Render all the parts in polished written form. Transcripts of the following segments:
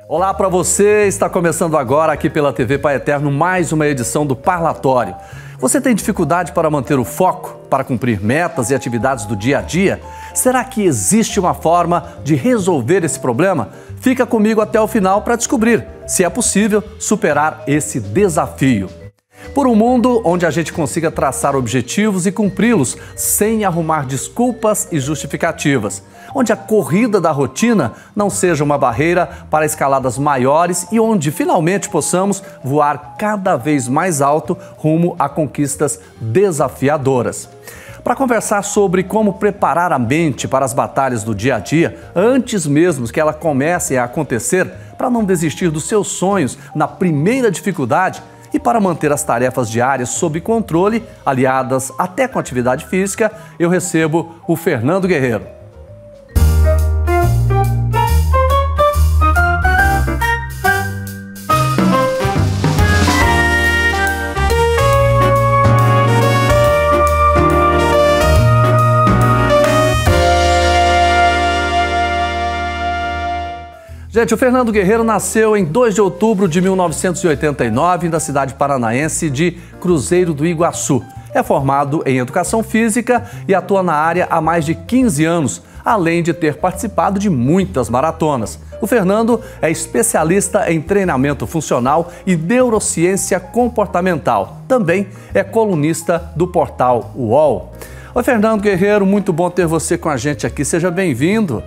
Olá para você, está começando agora aqui pela TV Pai Eterno mais uma edição do Parlatório. Você tem dificuldade para manter o foco, para cumprir metas e atividades do dia a dia? Será que existe uma forma de resolver esse problema? Fica comigo até o final para descobrir se é possível superar esse desafio. Por um mundo onde a gente consiga traçar objetivos e cumpri-los sem arrumar desculpas e justificativas. Onde a corrida da rotina não seja uma barreira para escaladas maiores e onde finalmente possamos voar cada vez mais alto rumo a conquistas desafiadoras. Para conversar sobre como preparar a mente para as batalhas do dia a dia, antes mesmo que elas comecem a acontecer, para não desistir dos seus sonhos na primeira dificuldade, e para manter as tarefas diárias sob controle, aliadas até com atividade física, eu recebo o Fernando Guerreiro. Gente, o Fernando Guerreiro nasceu em 2 de outubro de 1989 na cidade paranaense de Cruzeiro do Iguaçu. É formado em Educação Física e atua na área há mais de 15 anos, além de ter participado de muitas maratonas. O Fernando é especialista em treinamento funcional e neurociência comportamental. Também é colunista do portal UOL. Oi, Fernando Guerreiro, muito bom ter você com a gente aqui. Seja bem-vindo.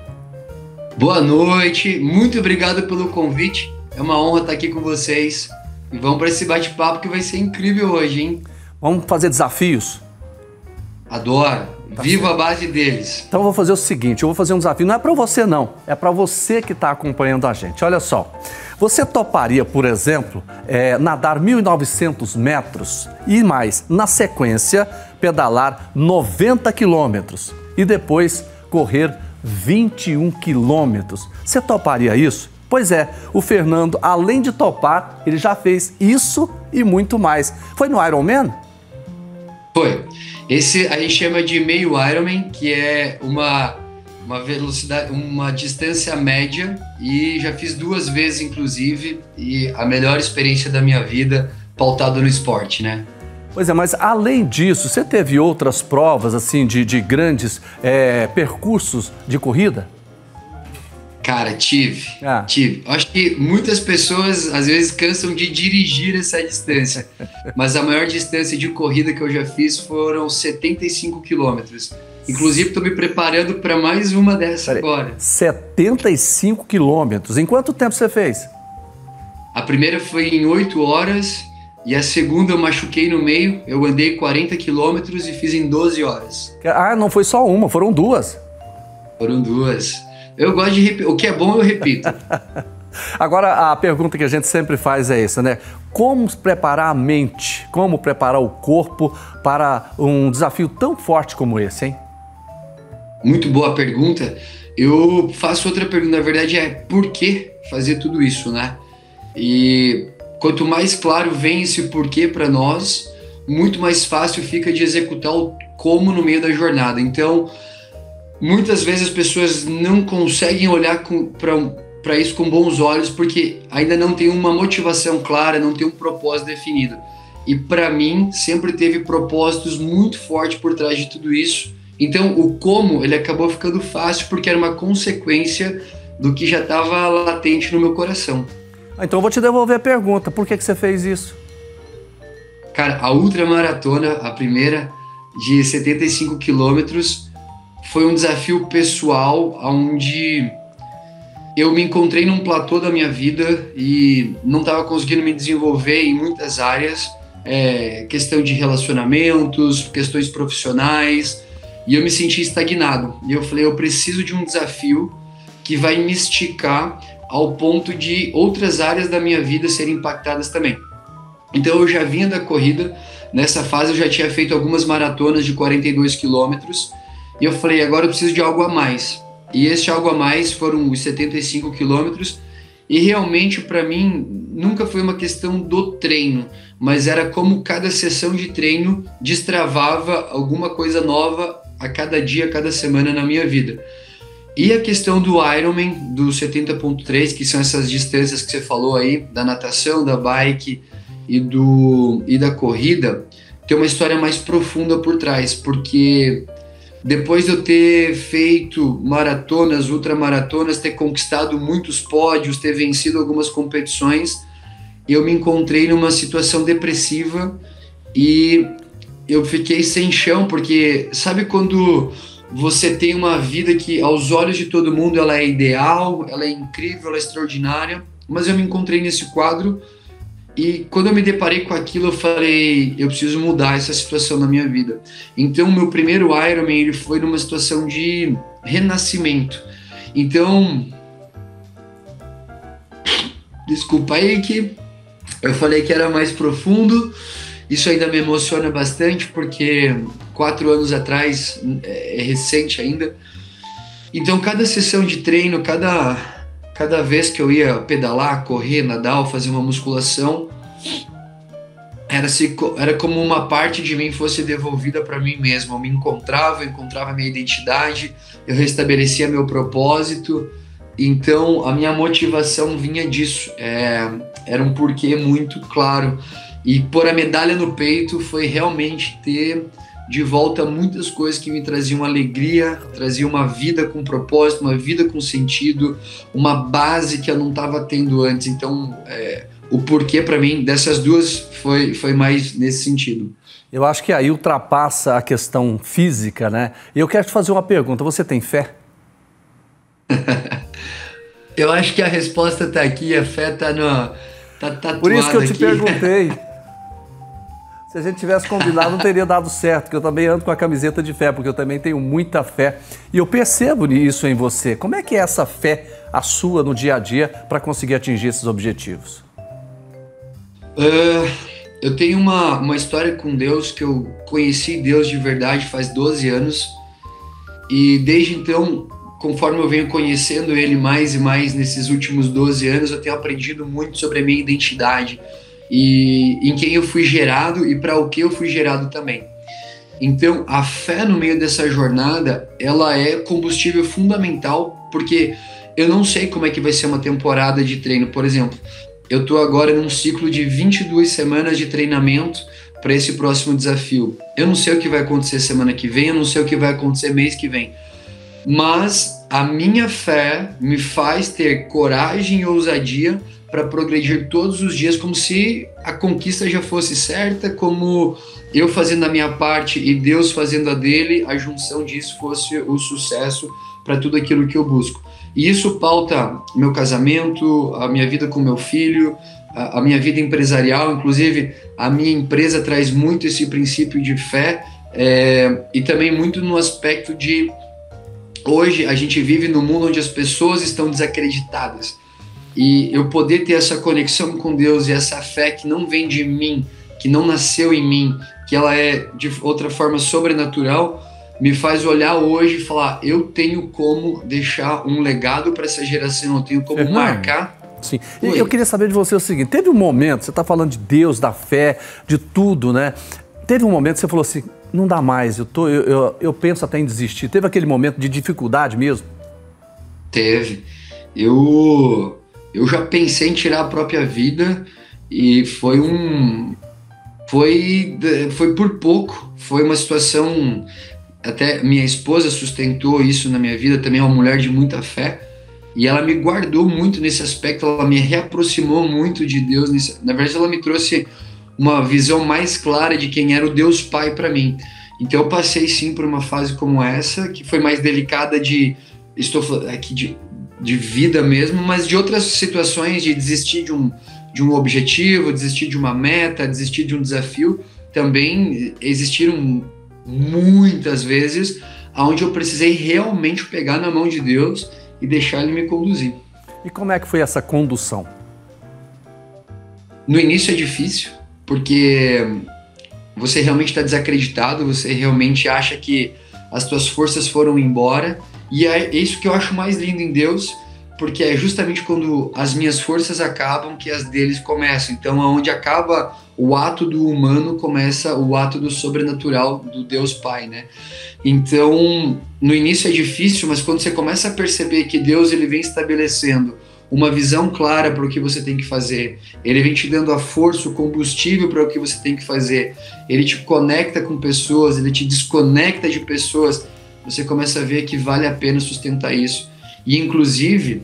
Boa noite, muito obrigado pelo convite, é uma honra estar aqui com vocês e vamos para esse bate-papo que vai ser incrível hoje, hein? Vamos fazer desafios? Adoro, vivo a base deles. Então eu vou fazer o seguinte, eu vou fazer um desafio, não é para você não, é para você que está acompanhando a gente. Olha só, você toparia, por exemplo, nadar 1.900 metros e mais, na sequência, pedalar 90 quilômetros e depois correr 21 quilômetros. Você toparia isso? Pois é, o Fernando, além de topar, ele já fez isso e muito mais. Foi no Ironman? Foi. Esse a gente chama de meio Ironman, que é uma velocidade, uma distância média, e já fiz 2 vezes, inclusive, e a melhor experiência da minha vida pautada no esporte, né? Pois é, mas além disso, você teve outras provas, assim, de grandes percursos de corrida? Cara, tive. Acho que muitas pessoas, às vezes, cansam de dirigir essa distância, mas a maior distância de corrida que eu já fiz foram 75 quilômetros. Inclusive, estou me preparando para mais uma dessa agora. 75 quilômetros. Em quanto tempo você fez? A primeira foi em 8 horas... E a segunda eu machuquei no meio, eu andei 40 quilômetros e fiz em 12 horas. Ah, não foi só uma, foram 2. Foram 2. Eu gosto de repetir, o que é bom eu repito. Agora, a pergunta que a gente sempre faz é essa, né? Como preparar a mente, como preparar o corpo para um desafio tão forte como esse, hein? Muito boa pergunta. Eu faço outra pergunta, na verdade é por que fazer tudo isso, né? E... quanto mais claro vem esse porquê para nós, muito mais fácil fica de executar o como no meio da jornada. Então, muitas vezes as pessoas não conseguem olhar para isso com bons olhos porque ainda não tem uma motivação clara, não tem um propósito definido. E para mim, sempre teve propósitos muito fortes por trás de tudo isso. Então, o como, ele acabou ficando fácil porque era uma consequência do que já estava latente no meu coração. Então eu vou te devolver a pergunta, por que você fez isso? Cara, a ultramaratona, a primeira, de 75 quilômetros, foi um desafio pessoal onde eu me encontrei num platô da minha vida e não estava conseguindo me desenvolver em muitas áreas, questão de relacionamentos, questões profissionais, e eu me senti estagnado. E eu falei, eu preciso de um desafio que vai me esticar ao ponto de outras áreas da minha vida serem impactadas também. Então eu já vinha da corrida, nessa fase eu já tinha feito algumas maratonas de 42 quilômetros, e eu falei, agora eu preciso de algo a mais. E esse algo a mais foram os 75 quilômetros, e realmente para mim nunca foi uma questão do treino, mas era como cada sessão de treino destravava alguma coisa nova a cada dia, a cada semana na minha vida. E a questão do Ironman, do 70.3, que são essas distâncias que você falou aí, da natação, da bike e da corrida, tem uma história mais profunda por trás, porque depois de eu ter feito maratonas, ultramaratonas, ter conquistado muitos pódios, ter vencido algumas competições, eu me encontrei numa situação depressiva e eu fiquei sem chão, porque sabe quando você tem uma vida que aos olhos de todo mundo ela é ideal, ela é incrível, ela é extraordinária, mas eu me encontrei nesse quadro e quando eu me deparei com aquilo eu falei, eu preciso mudar essa situação na minha vida. Então o meu primeiro Ironman ele foi numa situação de renascimento. Então, desculpa aí que eu falei que era mais profundo. Isso ainda me emociona bastante, porque 4 anos atrás, é recente ainda. Então, cada sessão de treino, cada vez que eu ia pedalar, correr, nadar ou fazer uma musculação, era como uma parte de mim fosse devolvida para mim mesmo. Eu me encontrava, eu encontrava minha identidade, eu restabelecia meu propósito. Então, a minha motivação vinha disso. Era um porquê muito claro. E pôr a medalha no peito foi realmente ter de volta muitas coisas que me traziam alegria, traziam uma vida com propósito, uma vida com sentido, uma base que eu não estava tendo antes. Então, o porquê para mim dessas duas foi mais nesse sentido. Eu acho que aí ultrapassa a questão física, né? E eu quero te fazer uma pergunta, você tem fé? Eu acho que a resposta está aqui, a fé está tatuada. Por isso que eu te aqui. perguntei. Se a gente tivesse combinado, não teria dado certo, porque eu também ando com a camiseta de fé, porque eu também tenho muita fé. E eu percebo isso em você. Como é que é essa fé, a sua, no dia a dia, para conseguir atingir esses objetivos? Eu tenho uma história com Deus, que eu conheci Deus de verdade faz 12 anos. E desde então, conforme eu venho conhecendo Ele mais e mais nesses últimos 12 anos, eu tenho aprendido muito sobre a minha identidade. E em quem eu fui gerado e para o que eu fui gerado também. Então, a fé no meio dessa jornada, ela é combustível fundamental, porque eu não sei como é que vai ser uma temporada de treino. Por exemplo, eu estou agora num ciclo de 22 semanas de treinamento para esse próximo desafio. Eu não sei o que vai acontecer semana que vem, eu não sei o que vai acontecer mês que vem. Mas a minha fé me faz ter coragem e ousadia para progredir todos os dias, como se a conquista já fosse certa, como eu fazendo a minha parte e Deus fazendo a dele, a junção disso fosse o sucesso para tudo aquilo que eu busco. E isso pauta meu casamento, a minha vida com meu filho, a minha vida empresarial. Inclusive, a minha empresa traz muito esse princípio de fé, e também muito no aspecto de hoje a gente vive num mundo onde as pessoas estão desacreditadas. E eu poder ter essa conexão com Deus e essa fé que não vem de mim, que não nasceu em mim, que ela é de outra forma sobrenatural, me faz olhar hoje e falar, eu tenho como deixar um legado para essa geração, eu tenho como marcar. Sim. Eu queria saber de você o seguinte, teve um momento, você está falando de Deus, da fé, de tudo, né? Teve um momento que você falou assim, não dá mais, eu penso até em desistir. Teve aquele momento de dificuldade mesmo? Teve. Eu já pensei em tirar a própria vida e foi por pouco. Foi uma situação, até minha esposa sustentou isso na minha vida, também é uma mulher de muita fé, e ela me guardou muito nesse aspecto, ela me reaproximou muito de Deus. Na verdade, ela me trouxe uma visão mais clara de quem era o Deus Pai para mim. Então eu passei sim por uma fase como essa, que foi mais delicada estou falando aqui de vida mesmo, mas de outras situações, de desistir de um objetivo, desistir de uma meta, desistir de um desafio, também existiram muitas vezes onde eu precisei realmente pegar na mão de Deus e deixar Ele me conduzir. E como é que foi essa condução? No início é difícil, porque você realmente está desacreditado, você realmente acha que as tuas forças foram embora. E é isso que eu acho mais lindo em Deus, porque é justamente quando as minhas forças acabam que as deles começam. Então, onde acaba o ato do humano, começa o ato do sobrenatural do Deus Pai, né? Então, no início é difícil, mas quando você começa a perceber que Deus ele vem estabelecendo uma visão clara para o que você tem que fazer, ele vem te dando a força, o combustível para o que você tem que fazer, ele te conecta com pessoas, ele te desconecta de pessoas, você começa a ver que vale a pena sustentar isso. E, inclusive,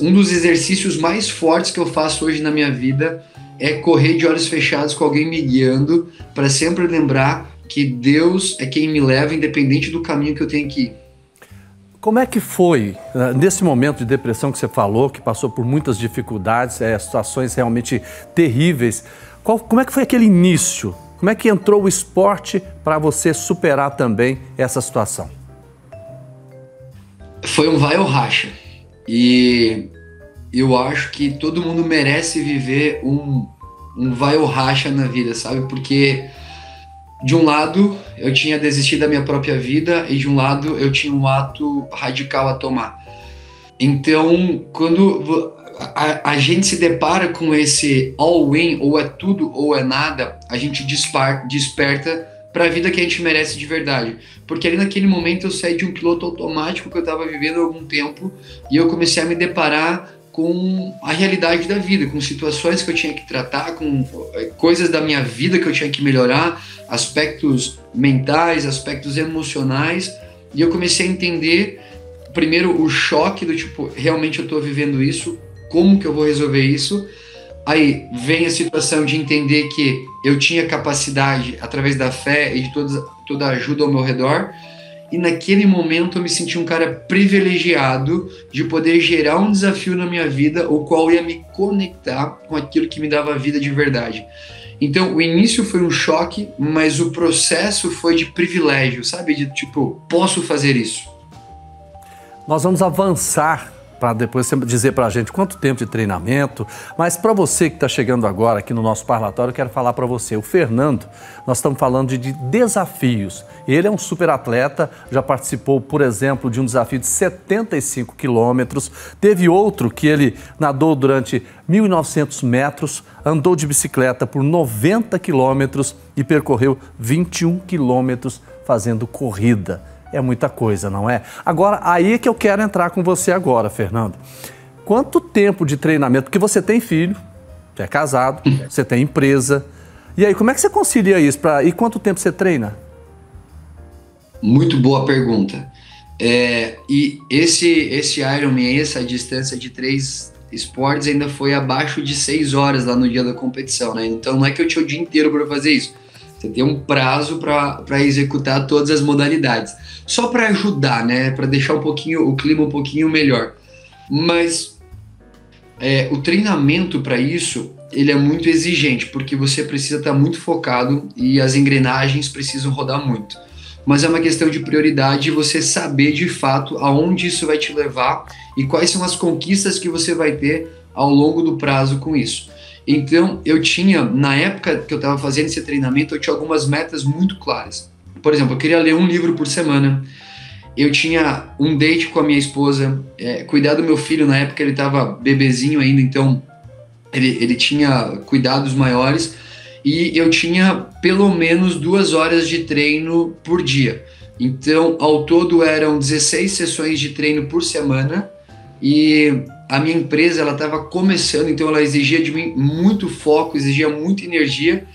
um dos exercícios mais fortes que eu faço hoje na minha vida é correr de olhos fechados com alguém me guiando, para sempre lembrar que Deus é quem me leva, independente do caminho que eu tenho que ir. Como é que foi, nesse momento de depressão que você falou, que passou por muitas dificuldades, situações realmente terríveis, como é que foi aquele início? Como é que entrou o esporte para você superar também essa situação? Foi um vai ou racha. E eu acho que todo mundo merece viver um vai ou racha na vida, sabe? Porque de um lado eu tinha desistido da minha própria vida e de um lado eu tinha um ato radical a tomar. Então, quando a gente se depara com esse all-in, ou é tudo ou é nada, a gente desperta para a vida que a gente merece de verdade. Porque ali naquele momento eu saí de um piloto automático que eu estava vivendo há algum tempo e eu comecei a me deparar com a realidade da vida, com situações que eu tinha que tratar, com coisas da minha vida que eu tinha que melhorar, aspectos mentais, aspectos emocionais, e eu comecei a entender, primeiro, o choque do tipo, realmente eu estou vivendo isso, como que eu vou resolver isso? Aí vem a situação de entender que eu tinha capacidade, através da fé e de toda a ajuda ao meu redor, e naquele momento eu me senti um cara privilegiado de poder gerar um desafio na minha vida, o qual ia me conectar com aquilo que me dava vida de verdade. Então o início foi um choque, mas o processo foi de privilégio, sabe? De tipo, posso fazer isso. Nós vamos avançar para depois você dizer para a gente quanto tempo de treinamento, mas para você que está chegando agora aqui no nosso parlatório, eu quero falar para você, o Fernando, nós estamos falando de desafios. Ele é um super atleta, já participou, por exemplo, de um desafio de 75 quilômetros, teve outro que ele nadou durante 1.900 metros, andou de bicicleta por 90 quilômetros e percorreu 21 quilômetros fazendo corrida. É muita coisa, não é? Agora, aí que eu quero entrar com você agora, Fernando. Quanto tempo de treinamento? Porque você tem filho, você é casado, você tem empresa. E aí, como é que você concilia isso? E quanto tempo você treina? Muito boa pergunta. E esse Ironman, essa distância de 3 esportes ainda foi abaixo de 6 horas lá no dia da competição, né? Então não é que eu tinha o dia inteiro para fazer isso. Você tem um prazo para executar todas as modalidades. Só para ajudar, né? Para deixar o clima um pouquinho melhor. Mas o treinamento para isso, ele é muito exigente, porque você precisa estar muito focado e as engrenagens precisam rodar muito. Mas é uma questão de prioridade, você saber de fato aonde isso vai te levar e quais são as conquistas que você vai ter ao longo do prazo com isso. Então, eu tinha, na época que eu estava fazendo esse treinamento, eu tinha algumas metas muito claras. Por exemplo, eu queria ler um livro por semana, eu tinha um date com a minha esposa, cuidar do meu filho, na época ele estava bebezinho ainda, então ele tinha cuidados maiores, e eu tinha pelo menos 2 horas de treino por dia. Então, ao todo eram 16 sessões de treino por semana, e a minha empresa ela estava começando, então ela exigia de mim muito foco, exigia muita energia,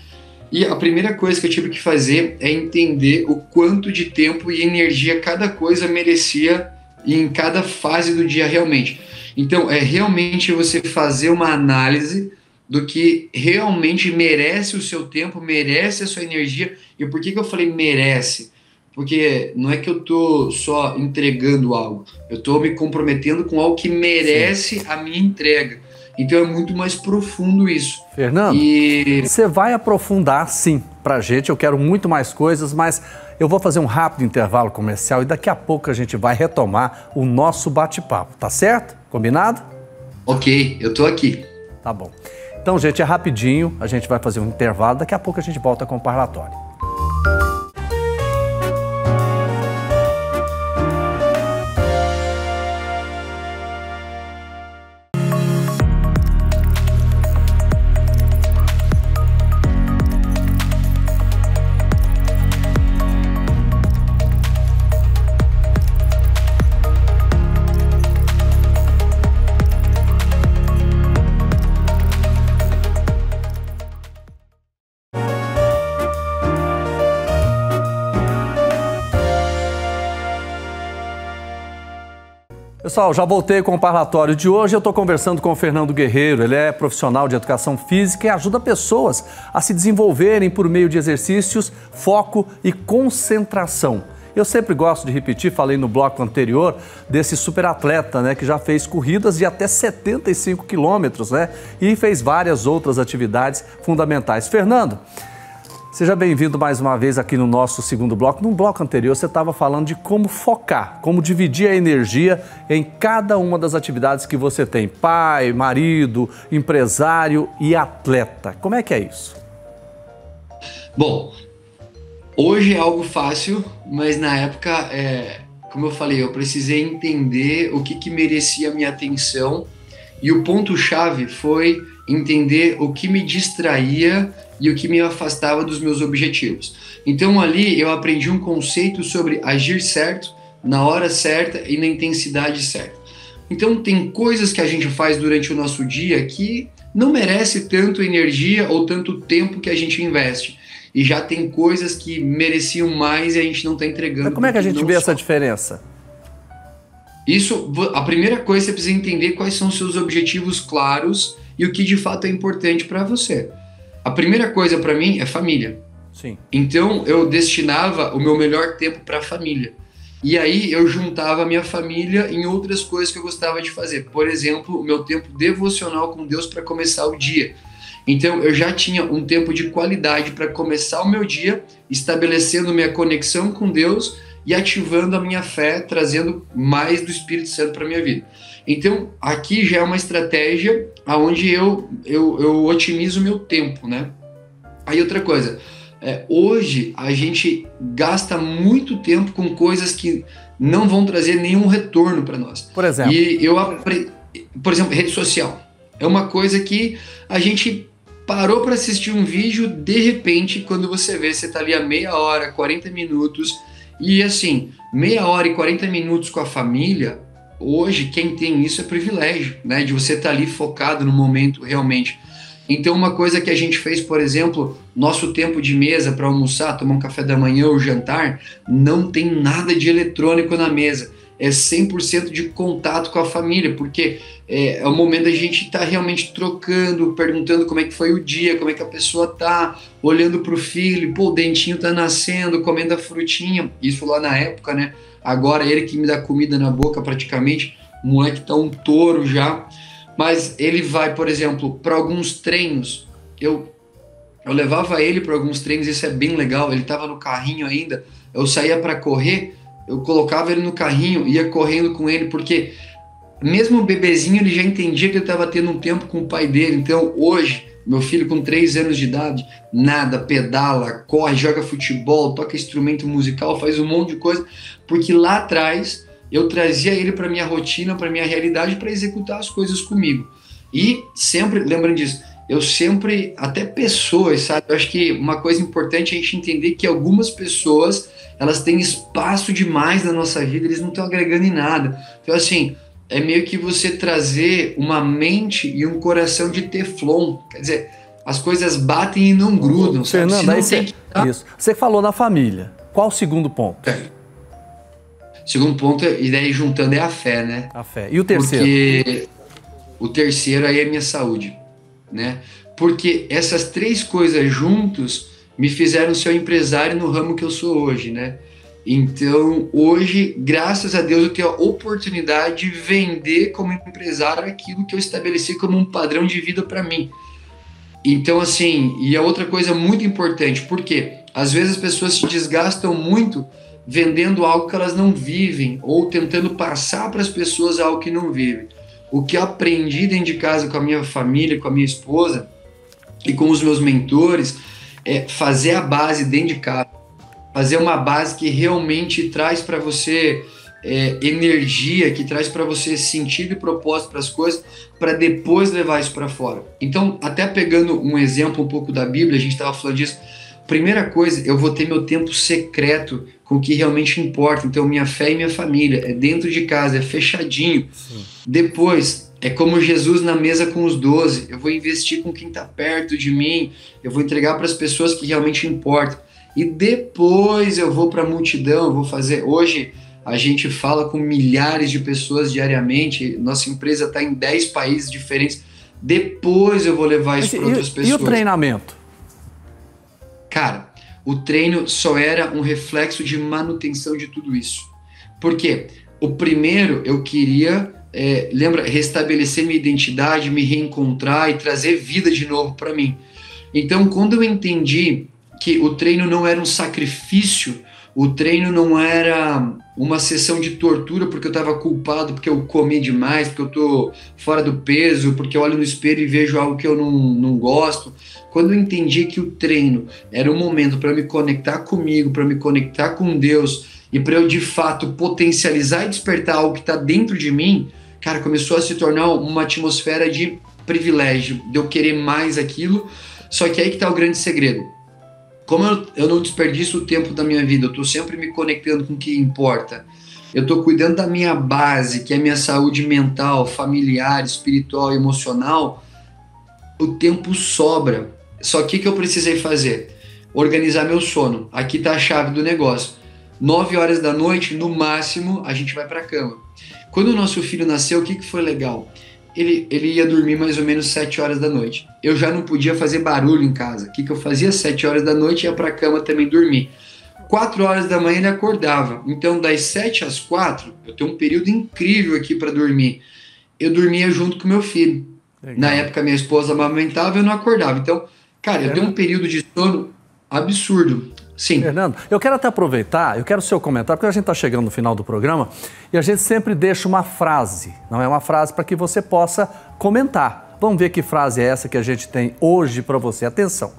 e a primeira coisa que eu tive que fazer é entender o quanto de tempo e energia cada coisa merecia em cada fase do dia realmente. Então é realmente você fazer uma análise do que realmente merece o seu tempo, merece a sua energia. E por que eu falei merece? Porque não é que eu tô só entregando algo, eu tô me comprometendo com algo que merece a minha entrega. Então é muito mais profundo isso. Fernando, você vai aprofundar sim pra gente, eu quero muito mais coisas, mas eu vou fazer um rápido intervalo comercial e daqui a pouco a gente vai retomar o nosso bate-papo, tá certo? Combinado? Ok, eu tô aqui. Tá bom. Então, gente, é rapidinho, a gente vai fazer um intervalo, daqui a pouco a gente volta com o parlatório. Pessoal, já voltei com o parlatório de hoje. Eu estou conversando com o Fernando Guerreiro. Ele é profissional de educação física e ajuda pessoas a se desenvolverem por meio de exercícios, foco e concentração. Eu sempre gosto de repetir, falei no bloco anterior, desse superatleta, né, que já fez corridas de até 75 quilômetros, né, e fez várias outras atividades fundamentais. Fernando, seja bem-vindo mais uma vez aqui no nosso segundo bloco. No bloco anterior, você estava falando de como focar, como dividir a energia em cada uma das atividades que você tem. Pai, marido, empresário e atleta. Como é que é isso? Bom, hoje é algo fácil, mas na época, como eu falei, eu precisei entender o que merecia a minha atenção e o ponto-chave foi entender o que me distraía e o que me afastava dos meus objetivos. Então ali eu aprendi um conceito sobre agir certo, na hora certa e na intensidade certa. Então tem coisas que a gente faz durante o nosso dia que não merece tanto energia ou tanto tempo que a gente investe. E já tem coisas que mereciam mais e a gente não está entregando. Mas como é que a gente vê essa diferença? Isso, a primeira coisa, você precisa entender quais são os seus objetivos claros e o que de fato é importante para você. A primeira coisa para mim é família. Sim. Então eu destinava o meu melhor tempo para a família. E aí eu juntava a minha família em outras coisas que eu gostava de fazer. Por exemplo, o meu tempo devocional com Deus para começar o dia. Então eu já tinha um tempo de qualidade para começar o meu dia, estabelecendo minha conexão com Deus e ativando a minha fé, trazendo mais do Espírito Santo para a minha vida. Então, aqui já é uma estratégia onde eu otimizo o meu tempo, né? Aí outra coisa, hoje a gente gasta muito tempo com coisas que não vão trazer nenhum retorno para nós. Por exemplo? Por exemplo, rede social. É uma coisa que a gente parou para assistir um vídeo, de repente, quando você vê, você tá ali a meia hora, 40 minutos, e assim, meia hora e 40 minutos com a família. Hoje, quem tem isso é privilégio, né? De você estar ali focado no momento realmente. Então, uma coisa que a gente fez, por exemplo, nosso tempo de mesa para almoçar, tomar um café da manhã ou jantar, não tem nada de eletrônico na mesa. É 100% de contato com a família, porque é o momento da gente estar realmente trocando, perguntando como é que foi o dia, como é que a pessoa tá, olhando para o filho, pô, o dentinho tá nascendo, comendo a frutinha, isso lá na época, né? Agora ele que me dá comida na boca praticamente, o moleque tá um touro já, mas ele vai, por exemplo, para alguns treinos, eu levava ele para alguns treinos, isso é bem legal, ele tava no carrinho ainda, eu saía para correr, eu colocava ele no carrinho, ia correndo com ele, porque mesmo o bebezinho ele já entendia que ele estava tendo um tempo com o pai dele. Então hoje, meu filho com 3 anos de idade, nada, pedala, corre, joga futebol, toca instrumento musical, faz um monte de coisa, porque lá atrás eu trazia ele para minha rotina, para minha realidade, para executar as coisas comigo. E sempre, lembrando disso, eu sempre, até pessoas, sabe? Eu acho que uma coisa importante é a gente entender que algumas pessoas, elas têm espaço demais na nossa vida, eles não estão agregando em nada. Então assim, é meio que você trazer uma mente e um coração de teflon. Quer dizer, as coisas batem e não grudam. Fernando, aí isso. Você falou na família. Qual o segundo ponto? Segundo ponto, e daí juntando, é a fé, né? A fé. E o terceiro? Porque o terceiro aí é a minha saúde, né? Porque essas 3 coisas juntos me fizeram ser um empresário no ramo que eu sou hoje, né? Então, hoje, graças a Deus, eu tenho a oportunidade de vender como empresário aquilo que eu estabeleci como um padrão de vida para mim. Então, assim, e a outra coisa muito importante, porque às vezes as pessoas se desgastam muito vendendo algo que elas não vivem ou tentando passar para as pessoas algo que não vivem. O que eu aprendi dentro de casa com a minha família, com a minha esposa e com os meus mentores é fazer a base dentro de casa. Fazer uma base que realmente traz para você energia, que traz para você sentido e propósito para as coisas, para depois levar isso para fora. Então, até pegando um exemplo um pouco da Bíblia, a gente estava falando disso. Primeira coisa, eu vou ter meu tempo secreto com o que realmente importa. Então, minha fé e minha família é dentro de casa, é fechadinho. Sim. Depois, é como Jesus na mesa com os 12. Eu vou investir com quem está perto de mim, eu vou entregar para as pessoas que realmente importam. E depois eu vou para a multidão, eu vou fazer... Hoje, A gente fala com milhares de pessoas diariamente. Nossa empresa está em 10 países diferentes. Depois eu vou levar isso para outras pessoas. E o treinamento? Cara, o treino só era um reflexo de manutenção de tudo isso. Por quê? O primeiro, eu queria, restabelecer minha identidade, me reencontrar e trazer vida de novo para mim. Então, quando eu entendi que o treino não era um sacrifício, o treino não era uma sessão de tortura porque eu estava culpado, porque eu comi demais, porque eu estou fora do peso, porque eu olho no espelho e vejo algo que eu não gosto. Quando eu entendi que o treino era um momento para me conectar comigo, para me conectar com Deus e para eu de fato potencializar e despertar algo que está dentro de mim, cara, começou a se tornar uma atmosfera de privilégio, de eu querer mais aquilo. Só que aí que está o grande segredo. Como eu não desperdiço o tempo da minha vida, eu estou sempre me conectando com o que importa, eu estou cuidando da minha base, que é a minha saúde mental, familiar, espiritual, emocional, o tempo sobra. Só que o que eu precisei fazer? Organizar meu sono. Aqui está a chave do negócio. 9 horas da noite, no máximo, a gente vai para a cama. Quando o nosso filho nasceu, o que foi legal? Ele ia dormir mais ou menos 7 horas da noite. Eu já não podia fazer barulho em casa. O que eu fazia? 7 horas da noite, ia para a cama também dormir. 4 horas da manhã ele acordava. Então, das 7 às 4, eu tenho um período incrível aqui para dormir. Eu dormia junto com meu filho. Legal. Na época, minha esposa amamentava e eu não acordava. Então, cara, eu tenho um período de sono absurdo. Sim. Fernando, eu quero até aproveitar, eu quero o seu comentário, porque a gente está chegando no final do programa e a gente sempre deixa uma frase, não é uma frase para que você possa comentar. Vamos ver que frase é essa que a gente tem hoje para você. Atenção,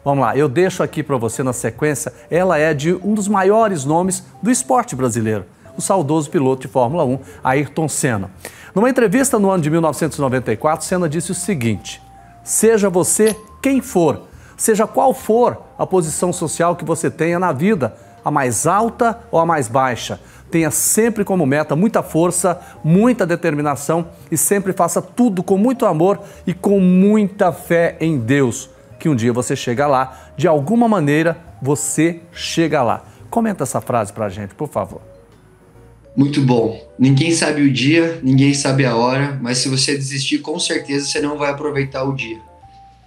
vamos lá, eu deixo aqui para você na sequência, ela é de um dos maiores nomes do esporte brasileiro, o saudoso piloto de Fórmula 1, Ayrton Senna. Numa entrevista no ano de 1994, Senna disse o seguinte: seja você quem for, seja qual for a posição social que você tenha na vida, a mais alta ou a mais baixa, tenha sempre como meta muita força, muita determinação e sempre faça tudo com muito amor e com muita fé em Deus, que um dia você chega lá, de alguma maneira você chega lá. Comenta essa frase pra gente, por favor. Muito bom. Ninguém sabe o dia, ninguém sabe a hora, mas se você desistir, com certeza você não vai aproveitar o dia.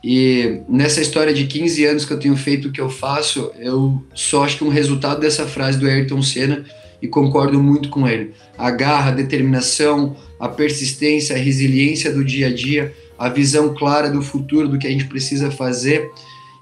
E nessa história de 15 anos que eu tenho feito o que eu faço, eu só acho que um resultado dessa frase do Ayrton Senna, e concordo muito com ele. A garra, a determinação, a persistência, a resiliência do dia a dia, a visão clara do futuro, do que a gente precisa fazer,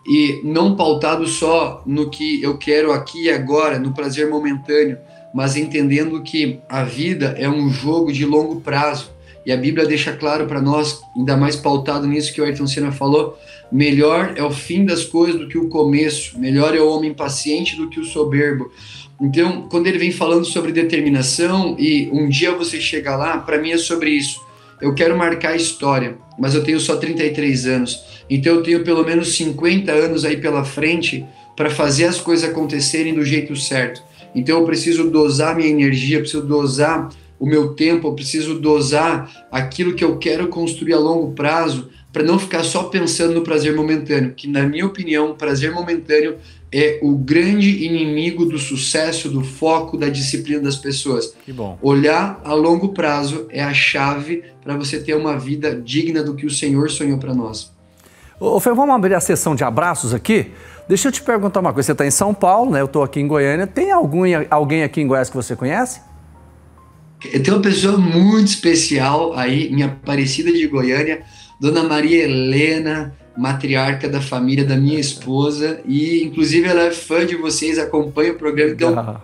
e não pautado só no que eu quero aqui e agora, no prazer momentâneo, mas entendendo que a vida é um jogo de longo prazo. E a Bíblia deixa claro para nós, ainda mais pautado nisso que o Ayrton Senna falou, melhor é o fim das coisas do que o começo, melhor é o homem paciente do que o soberbo. Então, quando ele vem falando sobre determinação e um dia você chega lá, para mim é sobre isso. Eu quero marcar a história, mas eu tenho só 33 anos, então eu tenho pelo menos 50 anos aí pela frente para fazer as coisas acontecerem do jeito certo. Então eu preciso dosar minha energia, preciso dosar o meu tempo, eu preciso dosar aquilo que eu quero construir a longo prazo para não ficar só pensando no prazer momentâneo, que na minha opinião, o prazer momentâneo é o grande inimigo do sucesso, do foco, da disciplina das pessoas. Que bom. Olhar a longo prazo é a chave para você ter uma vida digna do que o Senhor sonhou para nós. Ô, Fer, vamos abrir a sessão de abraços aqui? Deixa eu te perguntar uma coisa, você está em São Paulo, né? Eu estou aqui em Goiânia, tem alguém aqui em Goiás que você conhece? Tem uma pessoa muito especial aí, em Aparecida de Goiânia, Dona Maria Helena, matriarca da família da minha esposa, e inclusive ela é fã de vocês, acompanha o programa, então,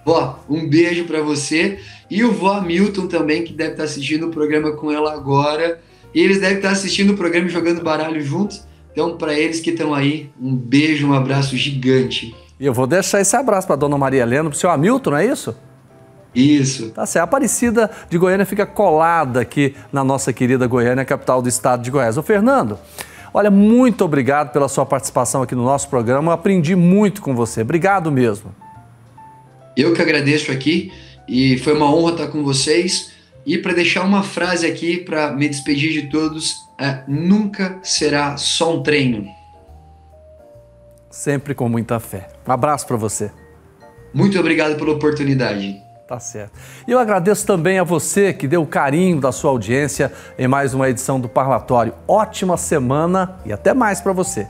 vó, um beijo para você, e o vó Milton também, que deve estar assistindo o programa com ela agora, e eles devem estar assistindo o programa e jogando baralho juntos, então para eles que estão aí, um beijo, um abraço gigante. E eu vou deixar esse abraço para Dona Maria Helena, para o seu Hamilton, não é isso? Isso. Tá certo. A Aparecida de Goiânia fica colada aqui na nossa querida Goiânia, capital do estado de Goiás. Ô, Fernando, olha, muito obrigado pela sua participação aqui no nosso programa. Eu aprendi muito com você. Obrigado mesmo. Eu que agradeço aqui e foi uma honra estar com vocês. E para deixar uma frase aqui para me despedir de todos, nunca será só um treino. Sempre com muita fé. Um abraço para você. Muito obrigado pela oportunidade. Tá certo. E eu agradeço também a você que deu o carinho da sua audiência em mais uma edição do Parlatório. Ótima semana e até mais para você.